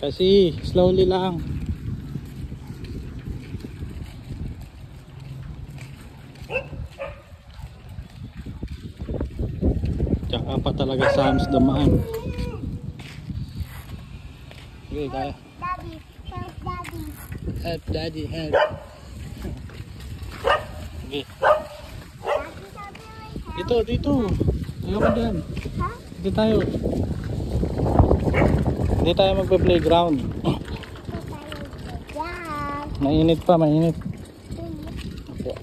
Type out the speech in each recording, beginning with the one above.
Kasi slowly lang. Tsaka pa talaga Sam's dumaan. Okay, kaya. Daddy, help daddy. Help daddy, help. Okay. Daddy, sabi mo help. Dito. Ayaw ka dyan. Ha? Dito tayo. Hindi tayo magpa-playground. Yan. Mainit pa, mainit. Okay.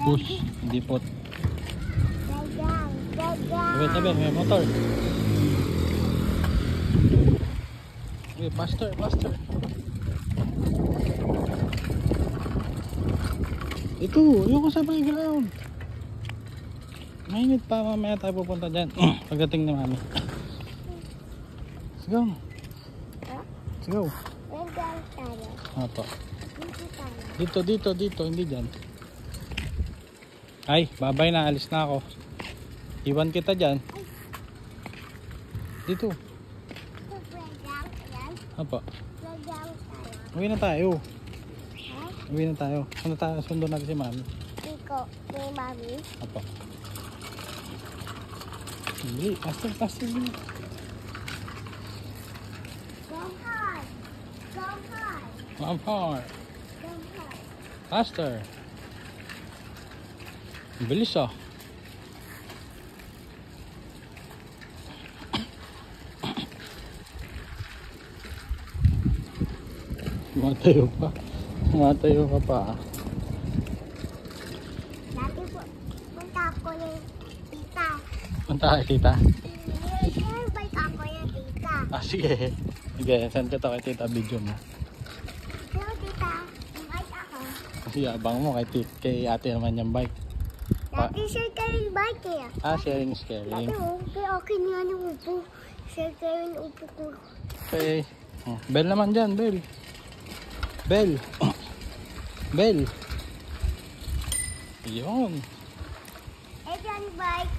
Push, hindi pot. Tabi, may motor. Okay, faster. Ito, ayoko sa playground. Mainit pa, mamaya tayo pupunta dyan. Pagdating ni mami. Let's go. Let's go. Apo. Dito, hindi dyan. Ay, babay na, alis na ako. Iwan kita dyan. Dito. Apo. Uwi na tayo. Sundo natin si mami. Iko, ni mami. Apo. Hindi, faster. Go hard. Faster. Bilis ah. Matayo ka pa. Dati punta ako ni tita. Punta kay tita? Bike ako ni tita. Sige. Sige, send ko to kay tita video mo. Hello tita, bike ako. Kasi abang mo kay ate naman yung bike. Dati share kayo yung bike eh. Sharing is caring. Dati kaya okay nga yung upo. Share kayo yung upo ko. Okay. Bell naman dyan, bell. Bell. Bell. Yun. Dyan bike.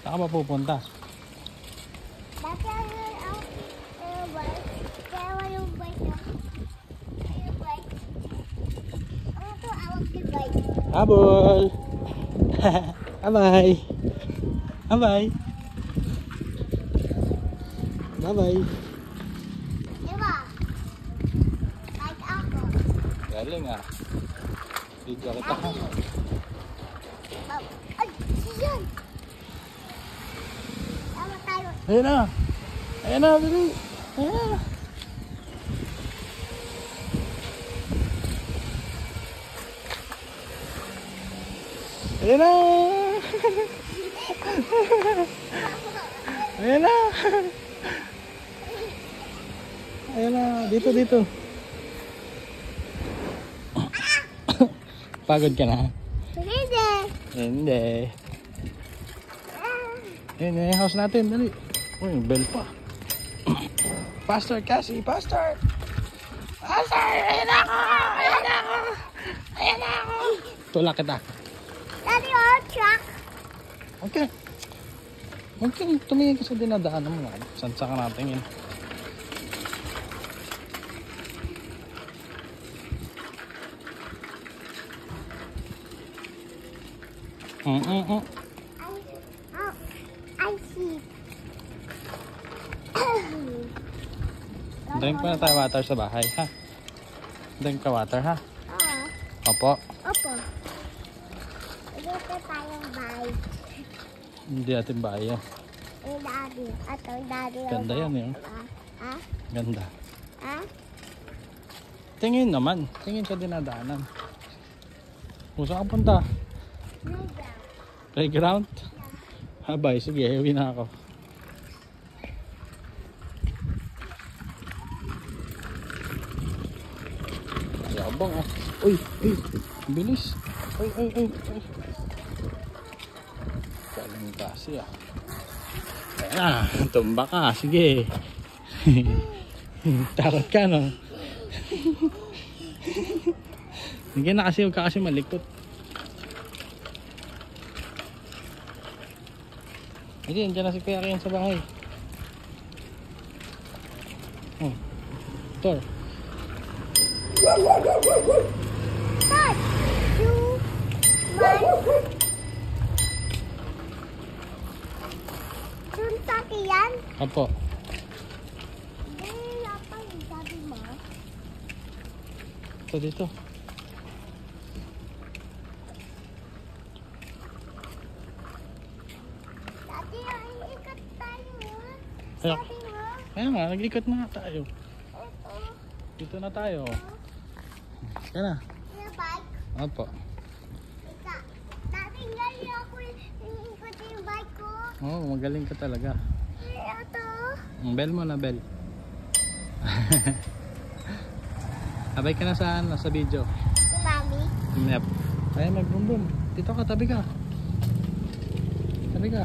Saan ka ba pupunta? Dati ang bike. Kaya yung bike na. Yung bike. Ano to? Awag yung bike. Habol. Bye-bye. Bye-bye. Bye-bye. Diba? Bike ako. Galing ah. Video kita ha. Ay, siyan. Tama tayo. Ayan na. Ayan na, dali. Ayan na. Ayan na. Ayan na. Ayan na. Dito. Pagod ka na? Hindi. Hindi. Ayan na yung house natin. Dali. Uy, bell pa. Faster, Cassie. Faster. Ayan na ako. Tulak kita. Daddy, truck. Okay. Okay, tumingin ka sa dinadaanan mo. Sansa ka natin yun. I see. Drink pa na tayo water sa bahay, ha? Drink ka water, ha? Opo. Opo. Dito tayong bike. Hindi ating bahay yan. Daddy. Ato, daddy. Ganda yan, eh. Ha? Ganda. Ha? Tingin naman. Tingin sa dinadaanan. Kung saan ka punta? Playground? Habay, sige, uwi na ako. Yabang ah. Uy, bilis. Uy. Galing kasi ah. Ayan na, tumba ka, sige. Takot ka no? Hindi na kasi, huwag ka kasi malikot. Hindi, andyan na si Kuya Kian sa bahay. Oh, Tor. Dad, you mind? Dun sa tiyan? Apo. Hindi, apa yung sabi mo? Ito dito. Dati, iikot tayo. Ayo. Sabi mo? Kaya nga, nag-ikot na nga tayo. Ito. Dito na tayo. Kaya na. Yung bike. Apo. Ika. Dati galing ako iikot yung bike ko. Oh, magaling ka talaga. Ito. Bell mo na, bell. Abay ka na saan? Nasa video. Mami. Yep. Kaya mag-boom boom. Dito ka, tabi ka. Tabi ka.